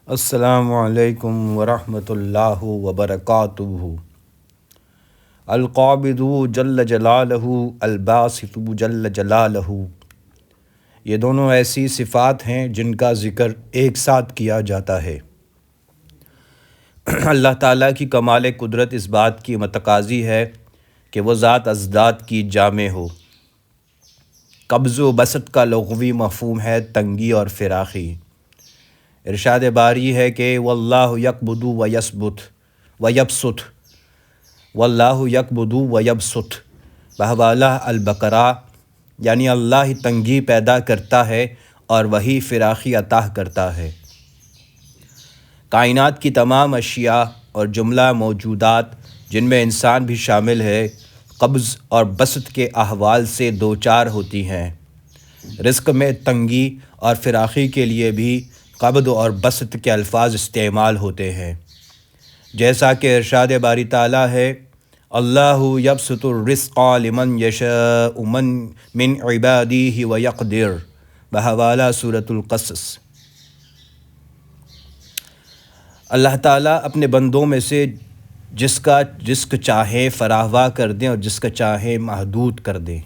السلام علیکم ورحمۃ اللہ وبرکاتہ۔ القابض جل جلالہ، الباسط جل جلالہ، یہ دونوں ایسی صفات ہیں جن کا ذکر ایک ساتھ کیا جاتا ہے۔ اللہ تعالیٰ کی کمال قدرت اس بات کی متقاضی ہے کہ وہ ذات ازداد کی جامع ہو۔ قبض و بسط کا لغوی مفہوم ہے تنگی اور فراخی۔ ارشاد باری ہے کہ واللہ یقبض و یثبت و یبسط، واللہ یقبض و یبسط، بحوالہ البقرہ، یعنی اللہ تنگی پیدا کرتا ہے اور وہی فراخی عطا کرتا ہے۔ کائنات کی تمام اشیاء اور جملہ موجودات جن میں انسان بھی شامل ہے، قبض اور بسط کے احوال سے دوچار ہوتی ہیں۔ رزق میں تنگی اور فراخی کے لیے بھی قبض اور بسط کے الفاظ استعمال ہوتے ہیں، جیسا کہ ارشاد باری تعالیٰ ہے اللہ یبسط الرزق لمن یشاء من عبادہ ویقدر، بحوالہ سورۃ القصص۔ اللہ تعالیٰ اپنے بندوں میں سے جس کا چاہے فراخواہ کر دیں اور جس کا چاہے محدود کر دیں۔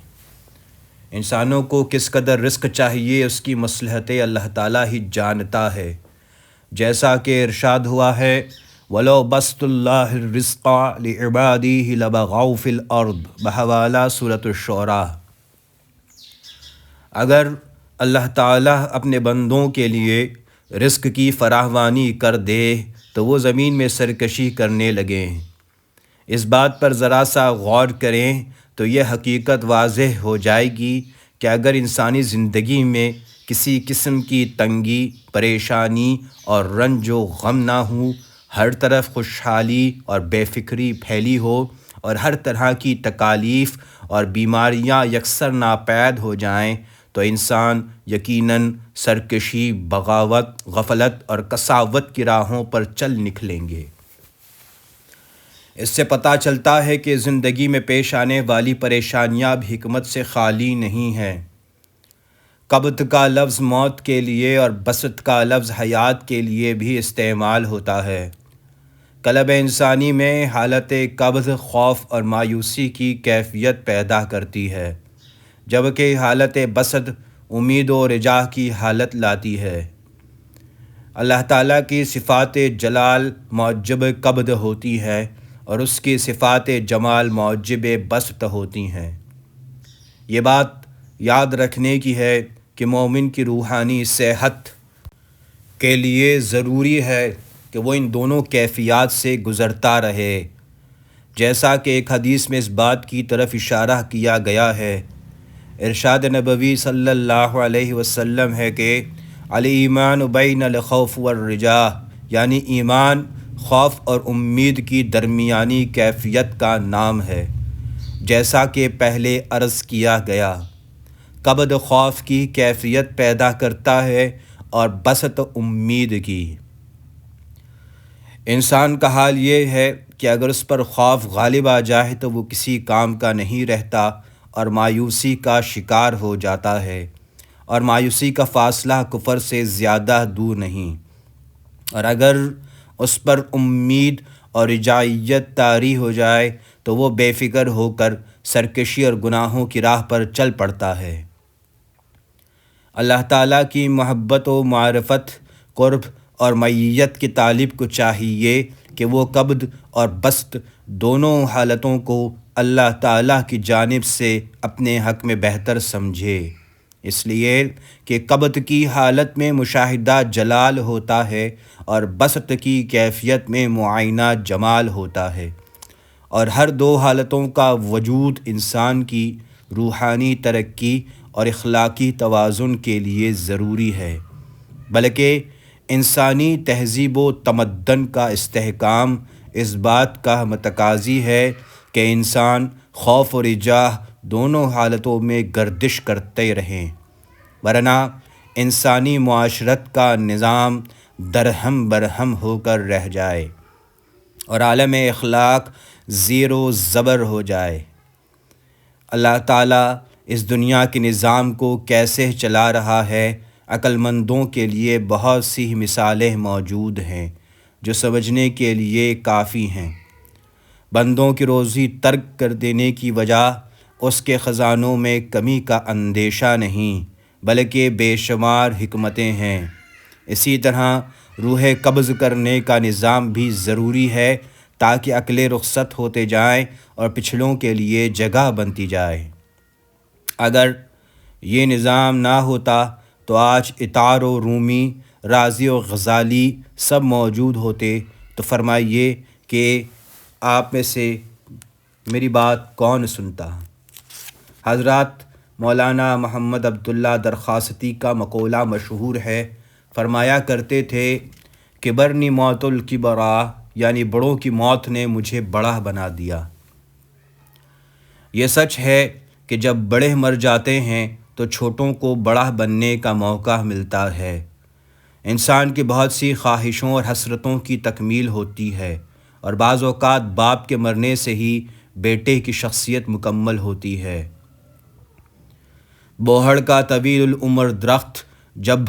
انسانوں کو کس قدر رزق چاہیے اس کی مصلحتیں اللہ تعالیٰ ہی جانتا ہے، جیسا کہ ارشاد ہوا ہے وَلَوْ بَسْطَ اللَّهُ الرِّزْقَ لِعِبَادِهِ لَبَغَوْا فِي الْأَرْضِ، بحوالہ سورۃ الشعراء۔ اگر اللہ تعالیٰ اپنے بندوں کے لیے رزق کی فراوانی کر دے تو وہ زمین میں سرکشی کرنے لگیں۔ اس بات پر ذرا سا غور کریں تو یہ حقیقت واضح ہو جائے گی کہ اگر انسانی زندگی میں کسی قسم کی تنگی، پریشانی اور رنج و غم نہ ہوں، ہر طرف خوشحالی اور بے فکری پھیلی ہو اور ہر طرح کی تکالیف اور بیماریاں یکسر ناپید ہو جائیں تو انسان یقیناً سرکشی، بغاوت، غفلت اور قساوت کی راہوں پر چل نکلیں گے۔ اس سے پتہ چلتا ہے کہ زندگی میں پیش آنے والی پریشانیاں بھی حکمت سے خالی نہیں ہیں۔ قبض کا لفظ موت کے لیے اور بسط کا لفظ حیات کے لیے بھی استعمال ہوتا ہے۔ قلب انسانی میں حالت قبض خوف اور مایوسی کی کیفیت پیدا کرتی ہے، جبکہ حالت بسط امید و رجا کی حالت لاتی ہے۔ اللہ تعالیٰ کی صفات جلال موجب قبض ہوتی ہے اور اس کی صفات جمال موجب بسط ہوتی ہیں۔ یہ بات یاد رکھنے کی ہے کہ مومن کی روحانی صحت کے لیے ضروری ہے کہ وہ ان دونوں کیفیات سے گزرتا رہے، جیسا کہ ایک حدیث میں اس بات کی طرف اشارہ کیا گیا ہے۔ ارشاد نبوی صلی اللہ علیہ وسلم ہے کہ الایمان بین الخوف والرجاء، یعنی ایمان خوف اور امید کی درمیانی کیفیت کا نام ہے۔ جیسا کہ پہلے عرض کیا گیا، قبض خوف کی کیفیت پیدا کرتا ہے اور بسط امید کی۔ انسان کا حال یہ ہے کہ اگر اس پر خوف غالب آ جائے تو وہ کسی کام کا نہیں رہتا اور مایوسی کا شکار ہو جاتا ہے، اور مایوسی کا فاصلہ کفر سے زیادہ دور نہیں۔ اور اگر اس پر امید اور رجائیت طاری ہو جائے تو وہ بے فکر ہو کر سرکشی اور گناہوں کی راہ پر چل پڑتا ہے۔ اللہ تعالیٰ کی محبت و معرفت، قرب اور معیت کے طالب کو چاہیے کہ وہ قبض اور بسط دونوں حالتوں کو اللہ تعالیٰ کی جانب سے اپنے حق میں بہتر سمجھے، اس لیے کہ قبض کی حالت میں مشاہدہ جلال ہوتا ہے اور بسط کی کیفیت میں معائنہ جمال ہوتا ہے، اور ہر دو حالتوں کا وجود انسان کی روحانی ترقی اور اخلاقی توازن کے لیے ضروری ہے، بلکہ انسانی تہذیب و تمدن کا استحکام اس بات کا متقاضی ہے کہ انسان خوف و رجا دونوں حالتوں میں گردش کرتے رہیں، ورنہ انسانی معاشرت کا نظام درہم برہم ہو کر رہ جائے اور عالم اخلاق زیر و زبر ہو جائے۔ اللہ تعالیٰ اس دنیا کے نظام کو کیسے چلا رہا ہے عقل مندوں کے لیے بہت سی مثالیں موجود ہیں جو سمجھنے کے لیے کافی ہیں۔ بندوں کی روزی ترک کر دینے کی وجہ اس کے خزانوں میں کمی کا اندیشہ نہیں بلکہ بے شمار حکمتیں ہیں۔ اسی طرح روح قبض کرنے کا نظام بھی ضروری ہے تاکہ عقلیں رخصت ہوتے جائیں اور پچھلوں کے لیے جگہ بنتی جائے۔ اگر یہ نظام نہ ہوتا تو آج عطار و رومی، رازی و غزالی سب موجود ہوتے۔ تو فرمائیے کہ آپ میں سے میری بات کون سنتا؟ حضرات مولانا محمد عبداللہ درخواستی کا مقولہ مشہور ہے، فرمایا کرتے تھے کہ برنی موت الکبرا، یعنی بڑوں کی موت نے مجھے بڑا بنا دیا۔ یہ سچ ہے کہ جب بڑے مر جاتے ہیں تو چھوٹوں کو بڑا بننے کا موقع ملتا ہے۔ انسان کی بہت سی خواہشوں اور حسرتوں کی تکمیل ہوتی ہے، اور بعض اوقات باپ کے مرنے سے ہی بیٹے کی شخصیت مکمل ہوتی ہے۔ بوہڑ کا طویل العمر درخت جب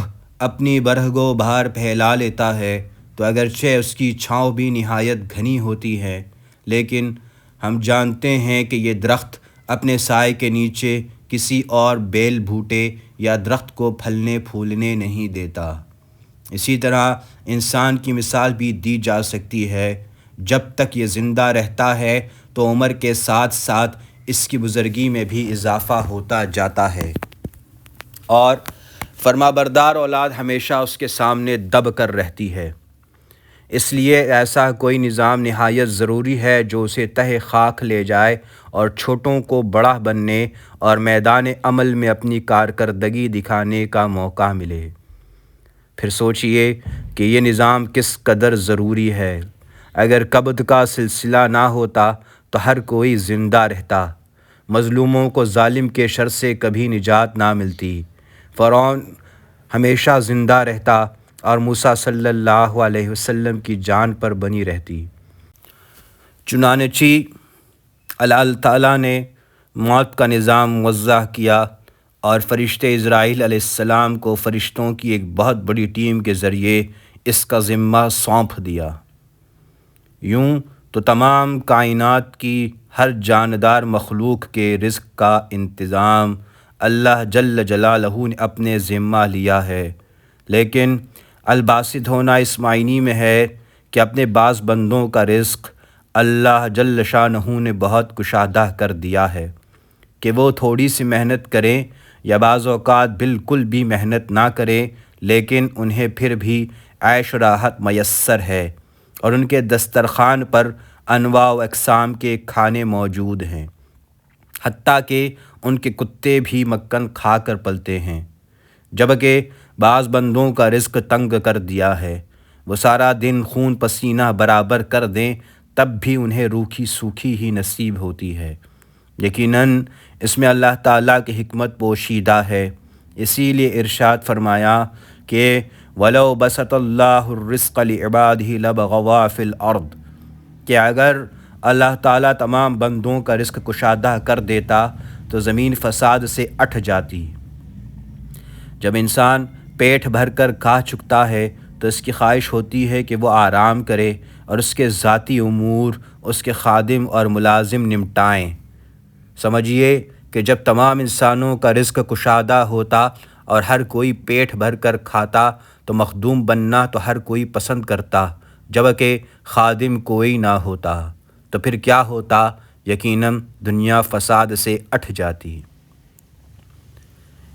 اپنی برگ و بہار پھیلا لیتا ہے تو اگرچہ اس کی چھاؤں بھی نہایت گھنی ہوتی ہے، لیکن ہم جانتے ہیں کہ یہ درخت اپنے سائے کے نیچے کسی اور بیل بھوٹے یا درخت کو پھلنے پھولنے نہیں دیتا۔ اسی طرح انسان کی مثال بھی دی جا سکتی ہے۔ جب تک یہ زندہ رہتا ہے تو عمر کے ساتھ ساتھ اس کی بزرگی میں بھی اضافہ ہوتا جاتا ہے، اور فرمانبردار اولاد ہمیشہ اس کے سامنے دب کر رہتی ہے۔ اس لیے ایسا کوئی نظام نہایت ضروری ہے جو اسے تہہ خاک لے جائے اور چھوٹوں کو بڑا بننے اور میدان عمل میں اپنی کارکردگی دکھانے کا موقع ملے۔ پھر سوچئے کہ یہ نظام کس قدر ضروری ہے۔ اگر قبض کا سلسلہ نہ ہوتا تو ہر کوئی زندہ رہتا، مظلوموں کو ظالم کے شر سے کبھی نجات نہ ملتی، فرعون ہمیشہ زندہ رہتا اور موسیٰ صلی اللہ علیہ وسلم کی جان پر بنی رہتی۔ چنانچہ اللہ تعالیٰ نے موت کا نظام موضع کیا اور فرشتے اسرائیل علیہ السلام کو فرشتوں کی ایک بہت بڑی ٹیم کے ذریعے اس کا ذمہ سونپ دیا۔ یوں تو تمام کائنات کی ہر جاندار مخلوق کے رزق کا انتظام اللہ جل جلالہ نے اپنے ذمہ لیا ہے، لیکن الباسط ہونا اس معنی میں ہے کہ اپنے بعض بندوں کا رزق اللہ جل شانہ نے بہت کشادہ کر دیا ہے کہ وہ تھوڑی سی محنت کریں یا بعض اوقات بالکل بھی محنت نہ کریں، لیکن انہیں پھر بھی عیش و راحت میسر ہے، اور ان کے دسترخوان پر انواع و اقسام کے کھانے موجود ہیں، حتیٰ کہ ان کے کتے بھی مکھن کھا کر پلتے ہیں۔ جبکہ بعض بندوں کا رزق تنگ کر دیا ہے، وہ سارا دن خون پسینہ برابر کر دیں تب بھی انہیں روکھی سوکھی ہی نصیب ہوتی ہے۔ یقیناً اس میں اللہ تعالیٰ کی حکمت پوشیدہ ہے۔ اسی لیے ارشاد فرمایا کہ وَلَوْ بَسَطَ اللَّهُ الرِّزْقَ لِعِبَادِهِ لَبَغَوْا فِي الْأَرْضِ، کہ اگر اللہ تعالیٰ تمام بندوں کا رزق کشادہ کر دیتا تو زمین فساد سے اٹھ جاتی۔ جب انسان پیٹ بھر کر کھا چکتا ہے تو اس کی خواہش ہوتی ہے کہ وہ آرام کرے اور اس کے ذاتی امور اس کے خادم اور ملازم نمٹائیں۔ سمجھیے کہ جب تمام انسانوں کا رزق کشادہ ہوتا اور ہر کوئی پیٹ بھر کر کھاتا تو مخدوم بننا تو ہر کوئی پسند کرتا، جبکہ خادم کوئی نہ ہوتا تو پھر کیا ہوتا؟ یقیناً دنیا فساد سے اٹھ جاتی۔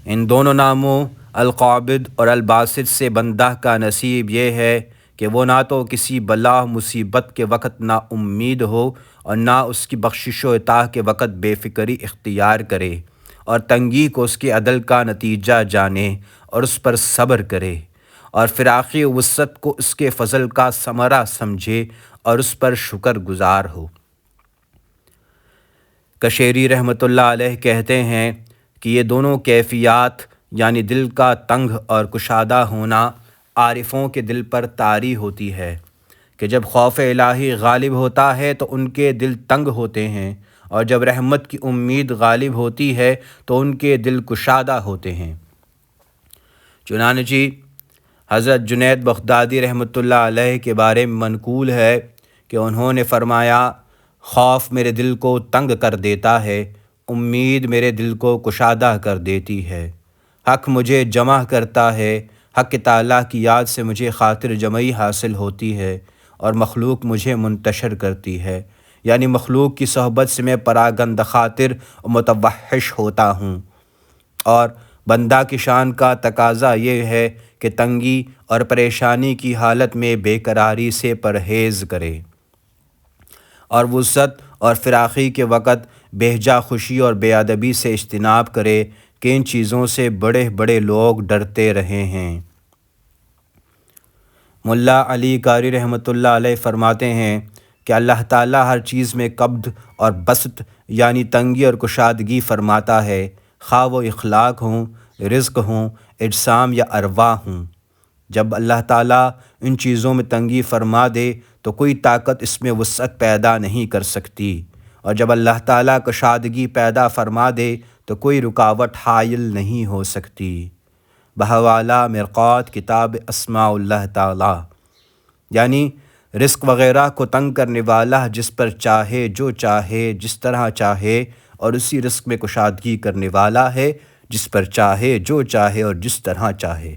ان دونوں ناموں القابض اور الباسط سے بندہ کا نصیب یہ ہے کہ وہ نہ تو کسی بلا مصیبت کے وقت نا امید ہو اور نہ اس کی بخشش و عطا کے وقت بے فکری اختیار کرے، اور تنگی کو اس کے عدل کا نتیجہ جانے اور اس پر صبر کرے، اور فراخی وسعت کو اس کے فضل کا ثمرہ سمجھے اور اس پر شکر گزار ہو۔ کشیری رحمۃ اللہ علیہ کہتے ہیں کہ یہ دونوں کیفیات، یعنی دل کا تنگ اور کشادہ ہونا، عارفوں کے دل پر طاری ہوتی ہے کہ جب خوف الہی غالب ہوتا ہے تو ان کے دل تنگ ہوتے ہیں، اور جب رحمت کی امید غالب ہوتی ہے تو ان کے دل کشادہ ہوتے ہیں۔ چنانچہ حضرت جنید بغدادی رحمۃ اللہ علیہ کے بارے میں منقول ہے کہ انہوں نے فرمایا، خوف میرے دل کو تنگ کر دیتا ہے، امید میرے دل کو کشادہ کر دیتی ہے۔ حق مجھے جمع کرتا ہے، حق تعالیٰ کی یاد سے مجھے خاطر جمعی حاصل ہوتی ہے، اور مخلوق مجھے منتشر کرتی ہے، یعنی مخلوق کی صحبت سے میں پراگند خاطر و متوحش ہوتا ہوں۔ اور بندہ کی شان کا تقاضا یہ ہے کہ تنگی اور پریشانی کی حالت میں بے قراری سے پرہیز کرے، اور وسعت اور فراخی کے وقت بہجا خوشی اور بے ادبی سے اجتناب کرے کہ ان چیزوں سے بڑے بڑے لوگ ڈرتے رہے ہیں۔ ملا علی قاری رحمۃ اللہ علیہ فرماتے ہیں کہ اللہ تعالیٰ ہر چیز میں قبض اور بسط یعنی تنگی اور کشادگی فرماتا ہے، خواہ وہ اخلاق ہوں، رزق ہوں، اجسام یا ارواح ہوں۔ جب اللہ تعالیٰ ان چیزوں میں تنگی فرما دے تو کوئی طاقت اس میں وسعت پیدا نہیں کر سکتی، اور جب اللہ تعالیٰ کشادگی پیدا فرما دے تو کوئی رکاوٹ حائل نہیں ہو سکتی۔ بحوالہ مرقات کتاب اسماء اللہ تعالیٰ، یعنی رزق وغیرہ کو تنگ کرنے والا جس پر چاہے جو چاہے جس طرح چاہے، اور اسی رزق میں کشادگی کرنے والا ہے جس پر چاہے جو چاہے اور جس طرح چاہے۔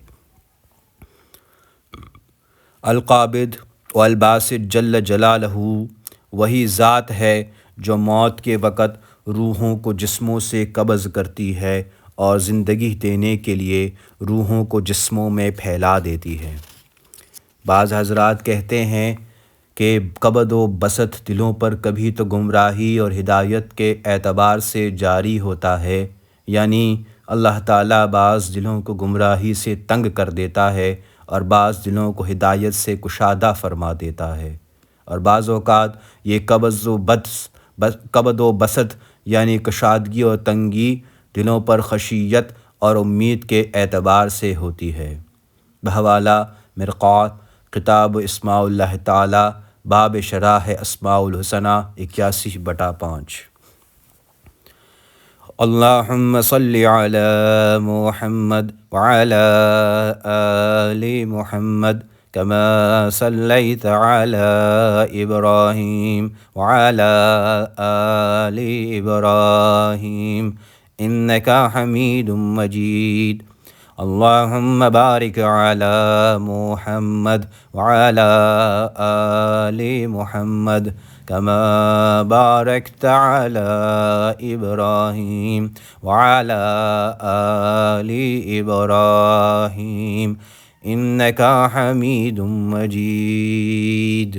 القابض والباسط جل جلالہ وہی ذات ہے جو موت کے وقت روحوں کو جسموں سے قبض کرتی ہے اور زندگی دینے کے لیے روحوں کو جسموں میں پھیلا دیتی ہے۔ بعض حضرات کہتے ہیں کہ قبض و بسط دلوں پر کبھی تو گمراہی اور ہدایت کے اعتبار سے جاری ہوتا ہے، یعنی اللہ تعالیٰ بعض دلوں کو گمراہی سے تنگ کر دیتا ہے اور بعض دلوں کو ہدایت سے کشادہ فرما دیتا ہے، اور بعض اوقات یہ قبض و بسط یعنی کشادگی اور تنگی دلوں پر خشیت اور امید کے اعتبار سے ہوتی ہے۔ بحوالہ مرقات کتاب اسماء اللہ تعالیٰ باب شرح اسماء الحسنہ 81/5۔ اللہم صلی علی محمد وعلی آل محمد کما صلیت علی ابراہیم وعلی آل ابراہیم انکا حمید مجید۔ اللہم بارک علی محمد وعلی آل محمد کما بارکت علی ابراہیم وعلی آل ابراہیم انکا حمید مجید۔